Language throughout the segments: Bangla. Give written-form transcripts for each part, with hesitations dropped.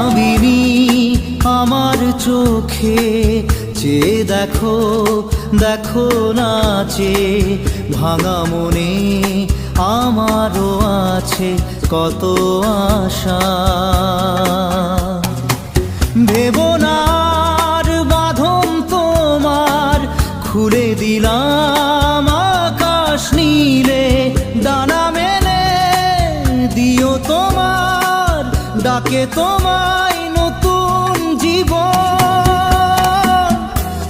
মায়াবিনী আমার চোখে চেয়ে দেখো দেখো নাচে ভাঙা মনে আমারও আছে কত আশা। ভেবনার বাঁধন তোমার খুলে দিলাম আকাশ নীলে, ডানা মেলে দিও তোমার ডাকে তোমায় নতুন জীবন।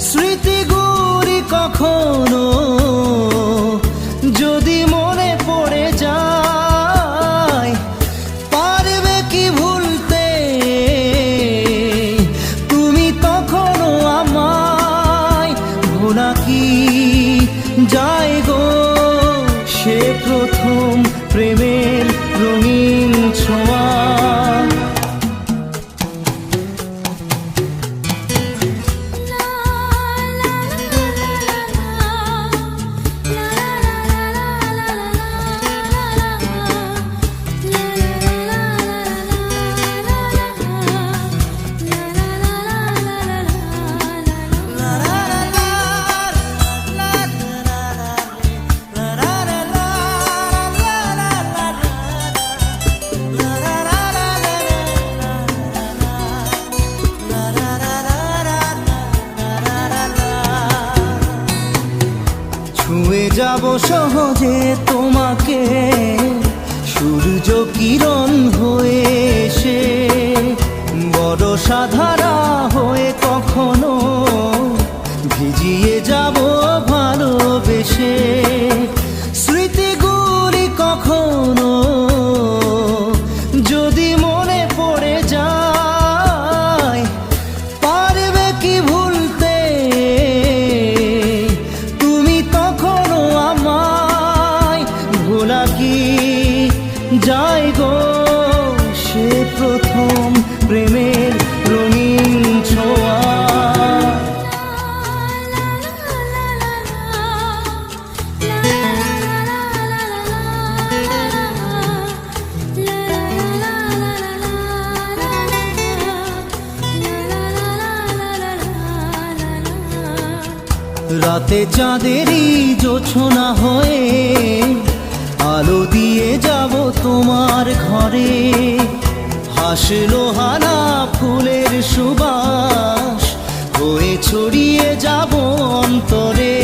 স্মৃতিগুলি কখনো যদি মনে পড়ে যায়, পারবে কি ভুলতে তুমি তখনও আমায়? ভোলা কি যায় গো সে প্রথম প্রেমের রঙিন ছোঁয়া। ছুঁয়ে যাব সহজে তোমাকে সূর্য কিরণ হয়ে এসে, বর্ষা ধারা হয়ে কখনো ভিজিয়ে যাব ভালোবেসে। স্মৃতিগুলি কখনো যদি মনে পড়ে যায়, পারবে কি ভুলতে তুমি তখনও আমায়? ভোলা কি যায় গো সে প্রথম প্রেমের রঙিন ছোঁয়া। রাতে চাঁদেরই জোছনা হয়ে আলো দিয়ে যাব তোমার ঘরে, হাসলো হানা ফুলের সুবাস হয়ে ছড়িয়ে যাব অন্তরে।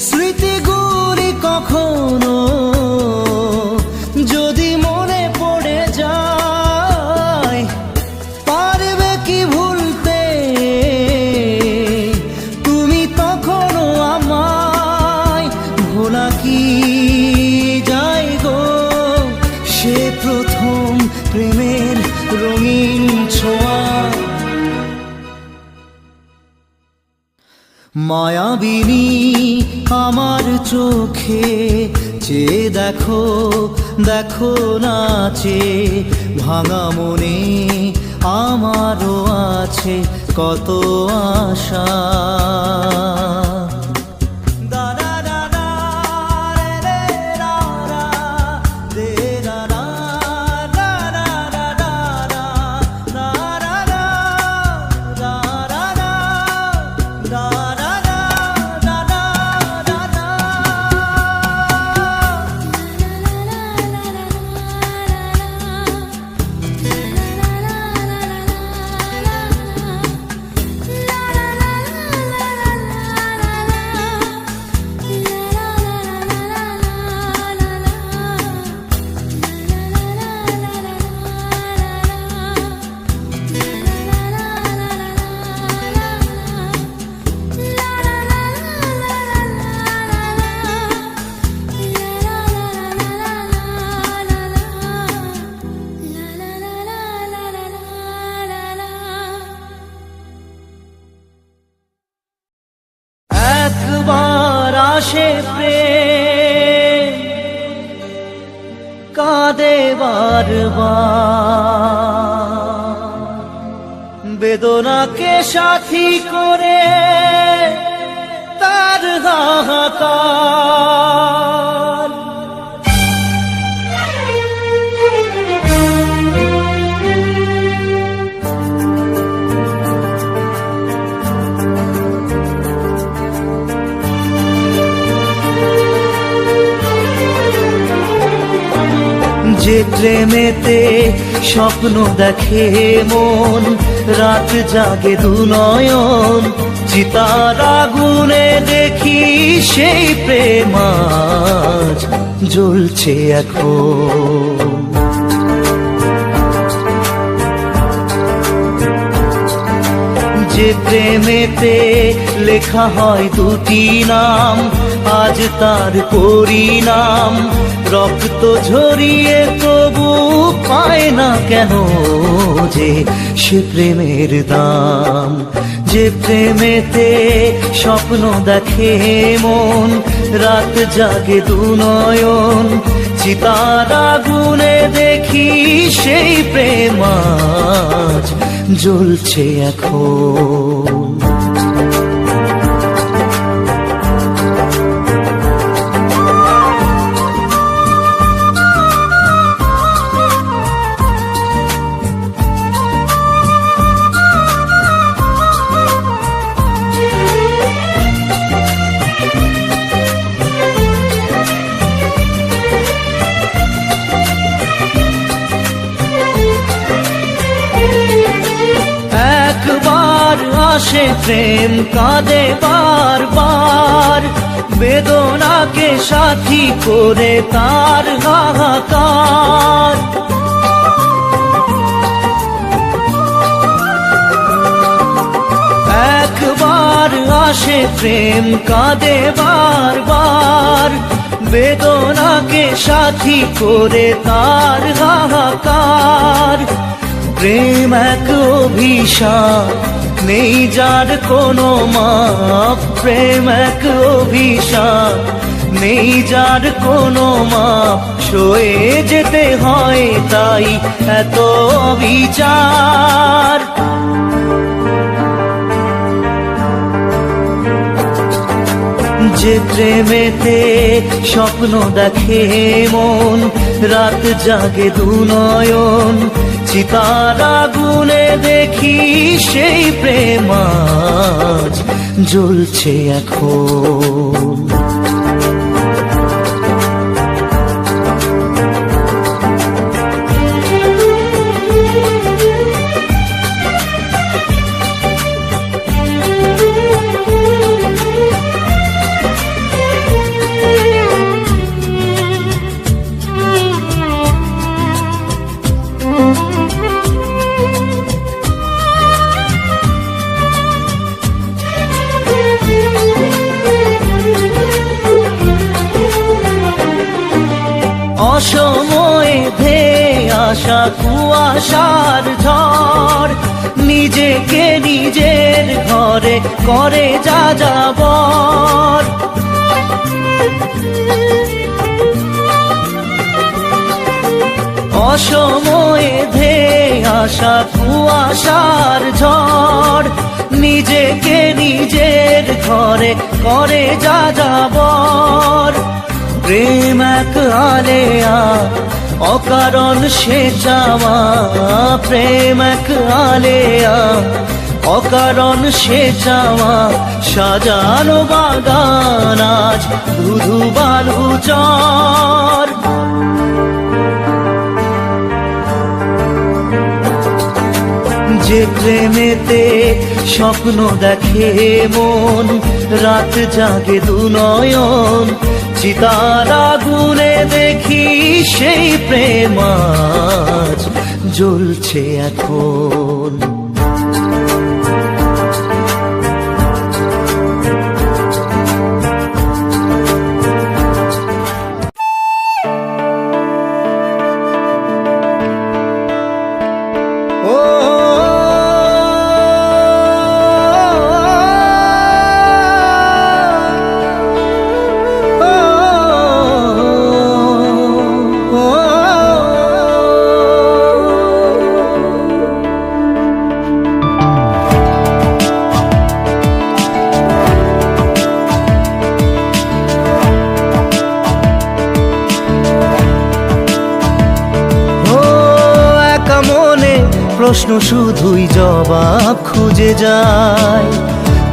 স্মৃতিগুলি কখনো যদি মনে পড়ে যায়, পারবে কি ভুলতে তুমি তখনও আমায়? ভোলা কি যায় গো সে প্রথম প্রেমের রঙিন ছোঁয়া। মায়াবিনী আমার চোখে চেয়ে দেখো দেখো নাচে ভাঙা মনে আমারও আছে কত আশা। আসে প্রেম কাঁদে বারবার, বেদনাকে সাথী করে তার হাহাকার। যে প্রেমেতে স্বপ্ন দেখে মন, রাত জাগে দু নয়ন, চিতার আগুনে দেখি সেই প্রেম আজ জ্বলছে এখন। যে প্রেমেতে লেখা হয় দুটি নাম, আজ তার পরিণাম রক্ত ঝরিয়ে তবু পায় না কেন যে সে প্রেমের দাম। যে প্রেমেতে স্বপ্ন দেখে মন, রাত জাগে দু নয়ন, চিতার আগুনে দেখি সেই প্রেম আজ জ্বলছে এখন। একবার আসে প্রেম কাঁদে বারবার, বেদনাকে সাথী করে তার হাহাকার। একবার আসে প্রেম কাঁদে বারবার, বেদনাকে সাথী করে তার হাহাকার। প্রেম এক অভিশাপ, নেই যার কোনো মাপ। প্রেম এক অভিশাপ, নেই যার কোনো মাপ। সয়ে যেতে হয় তাই এত বিচার। যে প্রেমেতে স্বপ্ন দেখে মন, রাত জাগে দু নয়ন, চিতার আগুনে দেখি সেই প্রেম আজ জ্বলছে এখন। অসময়ে ধেয়ে আসা কুয়াশার ঝড়, নিজেকে নিজের ঘরে করে যাযাবর। অসময়ে ধেয়ে আসা কুয়াশার ঝড়, নিজেকে নিজের ঘরে করে যাযাবর। প্রেম এক আলেয়া, অকারণ সে চাওয়া। প্রেম এক আলেয়া, অকারণ সে চাওয়া। সাজানো বাগান আজ ধুধু বালু চর। যে প্রেমেতে স্বপ্ন দেখে মন, রাত জাগে দু নয়ন, চিতার আগুনে দেখি সেই প্রেম আজ জ্বলছে এখন। প্রশ্ন শুধুই জবাব খুঁজে যায়।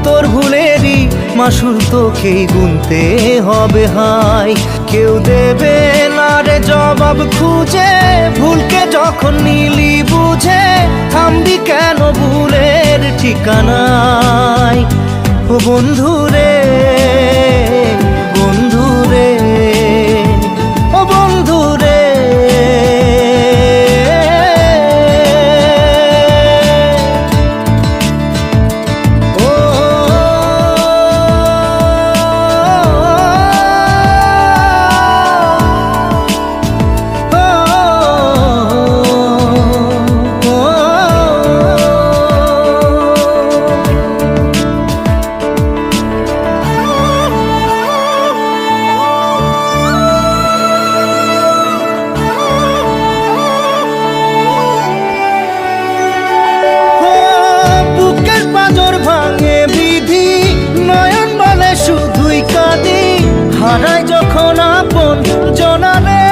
তোর ভুলেরই মাসুল তোকেই গুনতে হবে হায়। কেউ দেবে না রে জবাব খুঁজে বন্ধু রে, বন্ধু রে, ও বন্ধু রে। হারাই যখন আপন জনারে,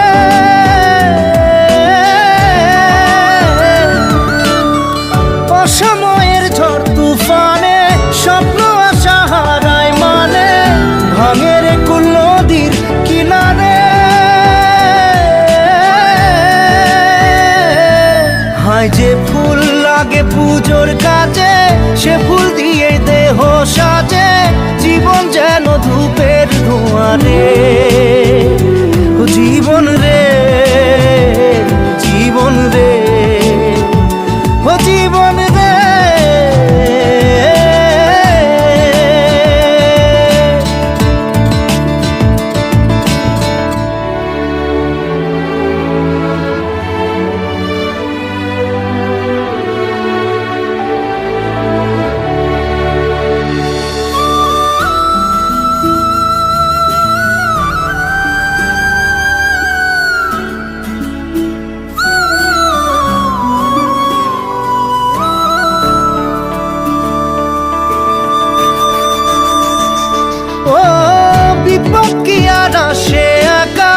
অসময়ের ঝড় তুফানে স্বপ্ন আশা হারায় মানে, ভাঙের কুল নদীর কিনারে। হায় যে ফুল লাগে পুজোর কাজে, সে ফুল দিয়ে দেহ সাজে, জীবন যেন ধূপের ধোঁয়ারে। ও জীবন রে, জীবন রে, ও জীবন রে। ও বিপদ কি আর আসে একা,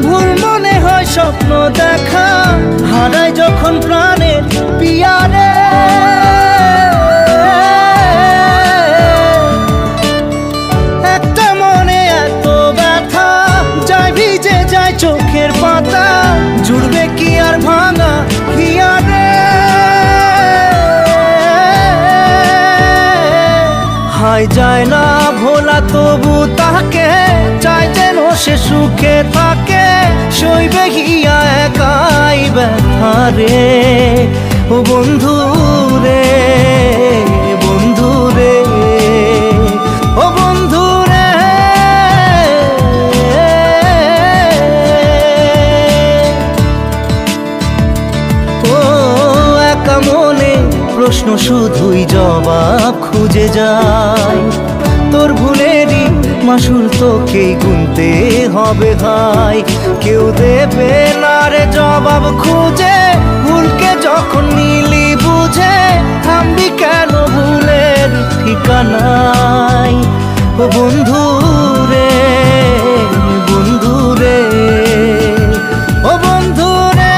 ভুল মনে হয় স্বপ্ন দেখা, হারাই যখন প্রাণের পিয়ারে। একটা মনে এত ব্যথা, যায় ভিজে যায় চোখের পাতা, জুড়বে কি আর ভাঙা হিয়ারে। হায় যায় না ভোলা তবু তাকে, চাই যেন সে সুখে থাকে, সইবে গিয়া একাই ব্যথা রে। ও বন্ধু রে, বন্ধু রে, ও বন্ধু রে। ও একা মনে প্রশ্ন শুধুই জবাব খুঁজে যায়, তোর ভুলেরই মাসুল তোকেই গুনতে হবে ভাই। কেউ দেবে না রে জবাব খুঁজে, ভুলকে যখন নিলি বুঝে, থামবি কেন ভুলের ঠিকানায়। ও বন্ধু রে, বন্ধু রে, ও বন্ধু রে।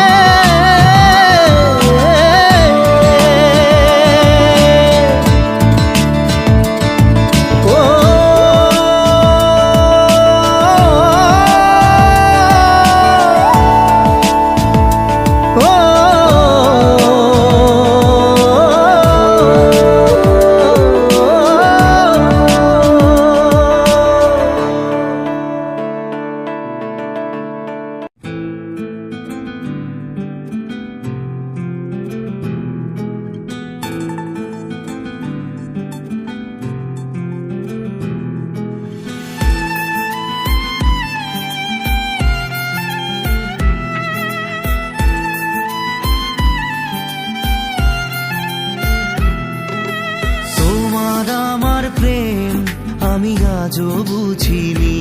আমি আজও বুঝিনি,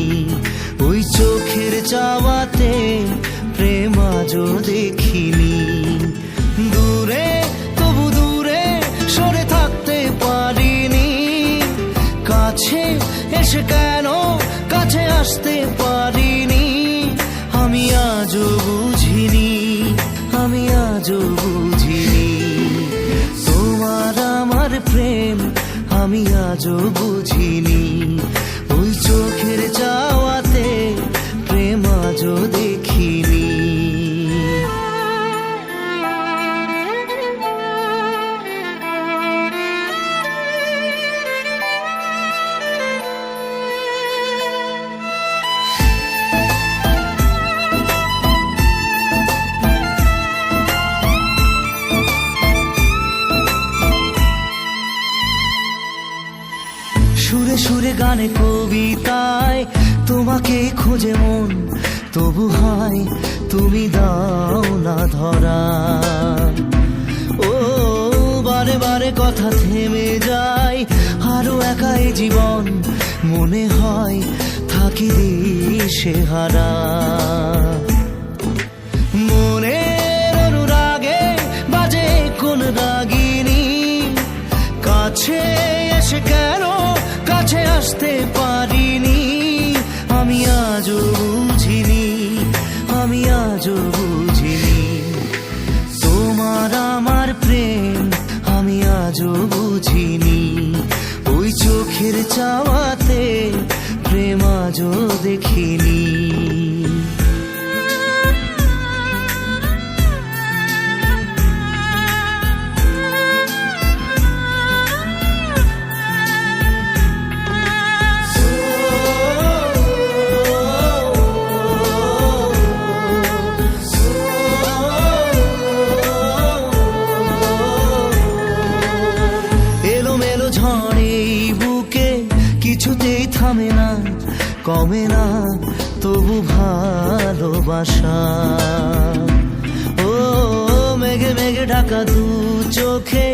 ওই চোখের চাওয়াতে প্রেম আজও দেখিনি। দূরে তবু দূরে সরে থাকতে পারিনি, কাছে এসে কেন কাছে আসতে পারিনি। আমি আজও বুঝিনি, আমি আজও বুঝিনি, তোমার আমার প্রেম আমি আজও বুঝিনি। ওই চোখের চাওয়াতে প্রেম আজও দেখিনি। গানে কবিতায় তোমাকে খোঁজে মন, তবু হয় তুমি দাও না ধরা। ও বারে বারে কথা থেমে যায়, আরো একাই জীবন মনে হয় থাকি দিশে হারা। মনের অনুরাগে বাজে কোন রাগিনী, কাছে এসে কেন কাছে আসতে পারিনি। আমি আজও বুঝিনি, আমি আজও বুঝিনি তোমার আমার প্রেম, আমি আজও বুঝিনি। ওই চোখের চাওয়াতে প্রেম আজও দেখিনি। কিছুতেই থামে না, কমে না তবু ভালোবাসা। ও মেঘে মেঘে ঢাকা দু চোখে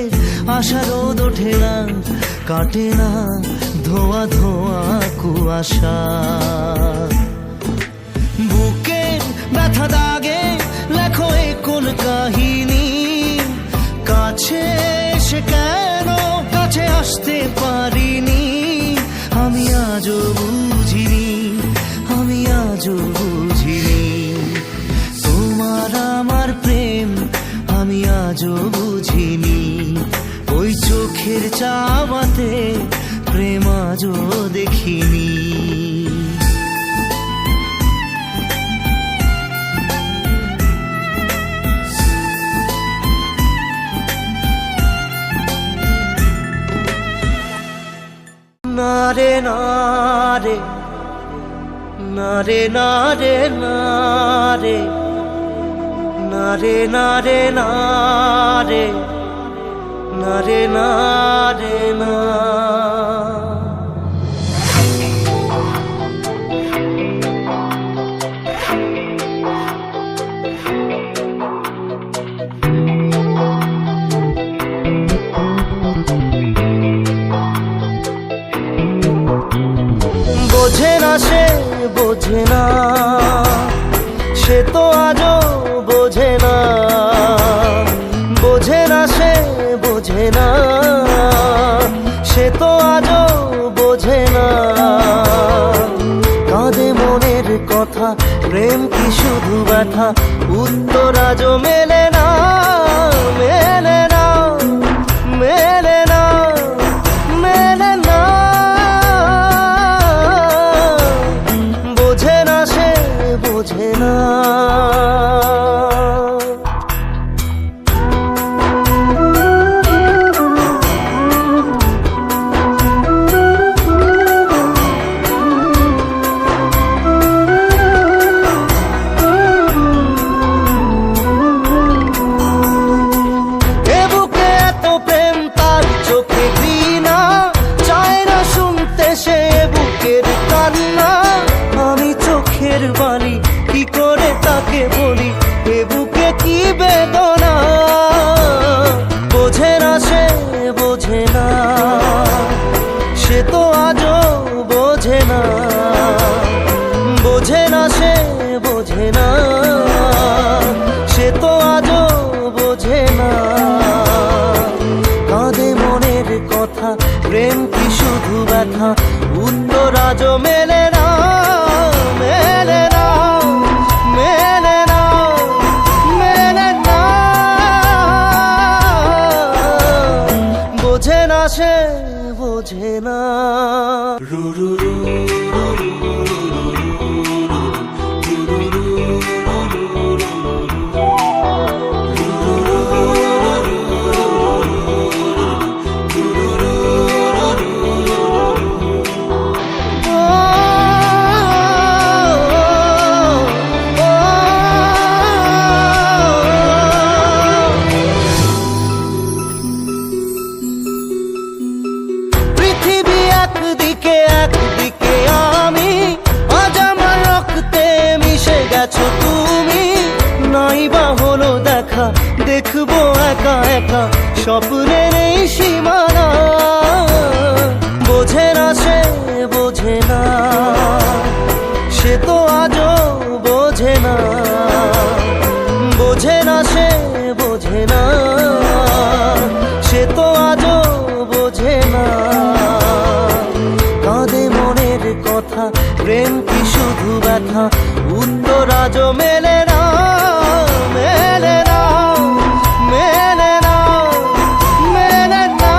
আশা রোদ ওঠে না, কাটে না ধোয়া ধোয়া কুয়াশা। বুকে ব্যথা দাগে লেখো এ কোন কাহিনী, কাছে এসে কেন কাছে আসতে পারিনি। আমি আজও বুঝিনি, আমি আজও বুঝিনি তোমার আমার প্রেম, আমি আজও বুঝিনি। ওই চোখের চাওয়াতে প্রেম আজও দেখিনি। নারে নারে নারে নারে নারে নারে নারে নারে নারে নারে না। বোঝে না সে বোঝে না, সে তো আজও বোঝে না। বোঝে না সে বোঝে না, সে তো আজও বোঝে না। কাঁদে মনের কথা, প্রেম কি শুধু ব্যথা, উত্তর আজও মেলে না, মেলে না, মেলে না, মেলে না। বোঝে না সে বোঝে না। বাণী কি করে তাকে বলি, এ বুকে কি বেদনা। বোঝে না সে বোঝে না, সে তো আজও বোঝে না। বোঝে না সে বোঝে না, সে তো আজও বোঝে না। কাঁদে মনের কথা, প্রেম কি শুধু ব্যথা, উত্তর আজও মেলে না, মেলে না, মেলে না, মেলে না। বোঝে না সে বোঝে না। পৃথিবী নাই বা হলো দেখা, দেখবো একা একা স্বপ্নের এই সীমানা। বোঝে না সে বোঝে না, সে তো আজও বোঝে না। বোঝে না সে বোঝে না, সে তো আজও বোঝে না। কাঁদে মনের কথা, প্রেম কি শুধু ব্যথা, উত্তর আজও মেলে না, মেলে না, মেলে না, মেলে না।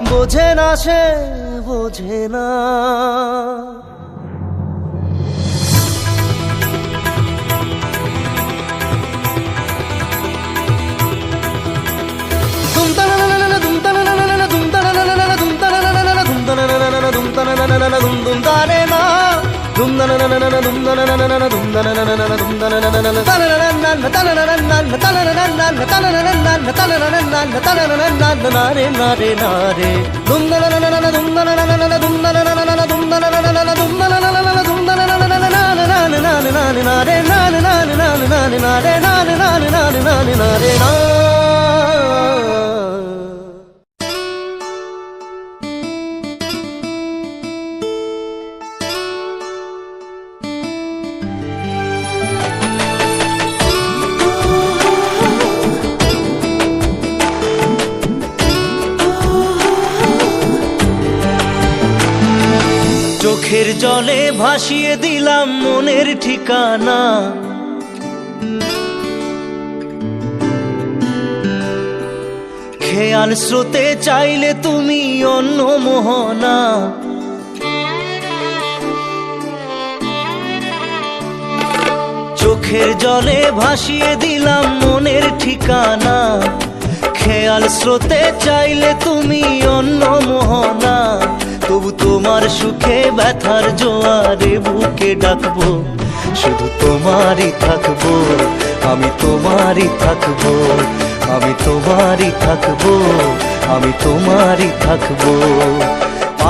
বোঝে না সে বোঝে না। চোখের জলে ভাসিয়ে দিলাম মনের ঠিকানা। খেয়াল স্রোতে চাইলে তুমি অন্য মোহনা। চোখের জলে ভাসিয়ে দিলাম মনের ঠিকানা। খেয়াল স্রোতে চাইলে তুমি অন্য মোহনা। তবু তোমার সুখে ব্যথার জোয়ারে বুকে ডাকবো, শুধু তোমারই থাকবো, আমি তোমারই থাকবো, আমি তোমারই থাকবো, আমি তোমারই থাকবো।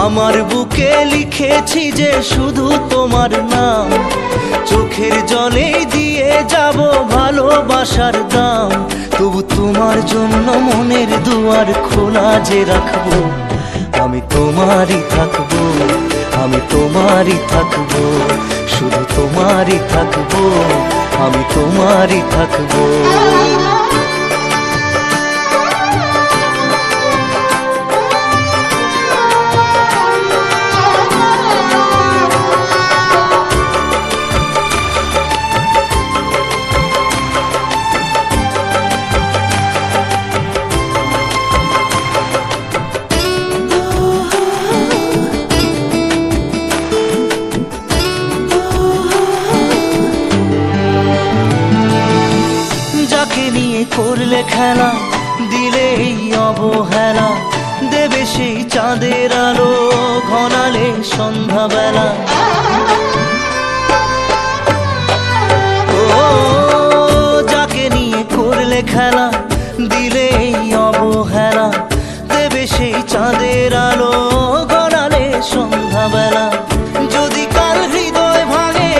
আমার বুকে লিখেছি যে শুধু তোমার নাম, চোখের জলে দিয়ে যাব ভালোবাসার দাম। তবু তোমার জন্য মনের দুয়ার খোলা যে রাখবো, আমি তোমারই থাকবো, আমি তোমারই থাকবো, শুধু তোমারই থাকবো, আমি তোমারই থাকবো। করলে খেলা, দিলে এই অবহেলা, দেবে সেই চাঁদের আলো ঘনালে সন্ধ্যাবেলা। ও যাকে নিয়ে করলে খেলা, দিলে এই অবহেলা, দেবে সেই চাঁদের আলো ঘনালে সন্ধ্যাবেলা। যদি কাল হৃদয় ভাঙে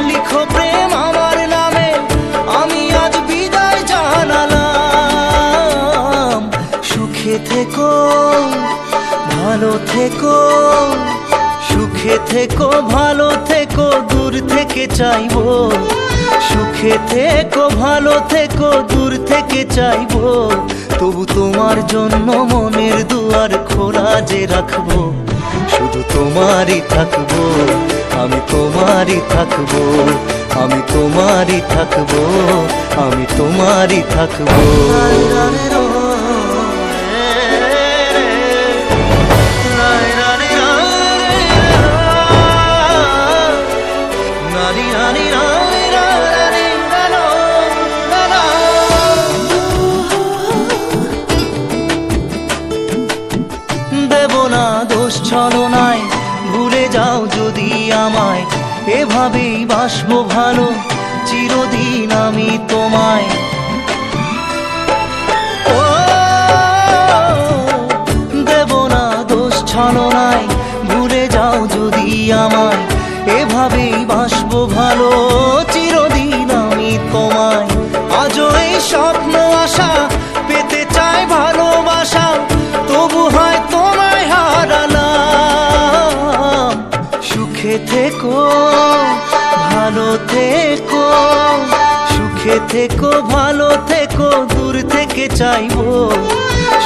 লিখো প্রেম আমার নামে, আমি আজ বিদায় জানালাম। সুখে থেকো ভালো থেকো, সুখে থেকো ভালো থেকো, দূর থেকে চাইবো। সুখে থেকো ভালো থেকো, দূর থেকে চাইবো। তবু তোমার জন্য মনের দুয়ার খোলা যে রাখবো, শুধু তোমারই থাকবো, আমি তোমারই থাকবো, আমি তোমারই থাকবো, আমি তোমারই থাকবো। দেব না দোষ ছলনায়, ভুলে যাও যদি আমায়। এভাবেই বাসবো ভালো চিরদিন আমি তোমায়। ও দেব না দোষ ছলনায়, ভুলে যাও যদি আমায়। এভাবেই বাসবো ভালো ভালো থেকো, সুখে থেকো, ভালো থেকো, দূর থেকে চাইবো।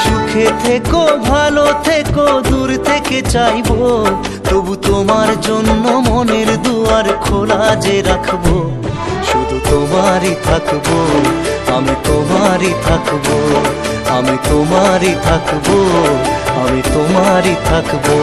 সুখে থেকো, ভালো থেকো, দূর থেকে চাইবো। তবু তোমার জন্য মনের দুয়ার খোলা যে রাখবো। শুধু তোমারই থাকবো, আমি তোমারই থাকবো, আমি তোমারই থাকবো, আমি তোমারই থাকবো।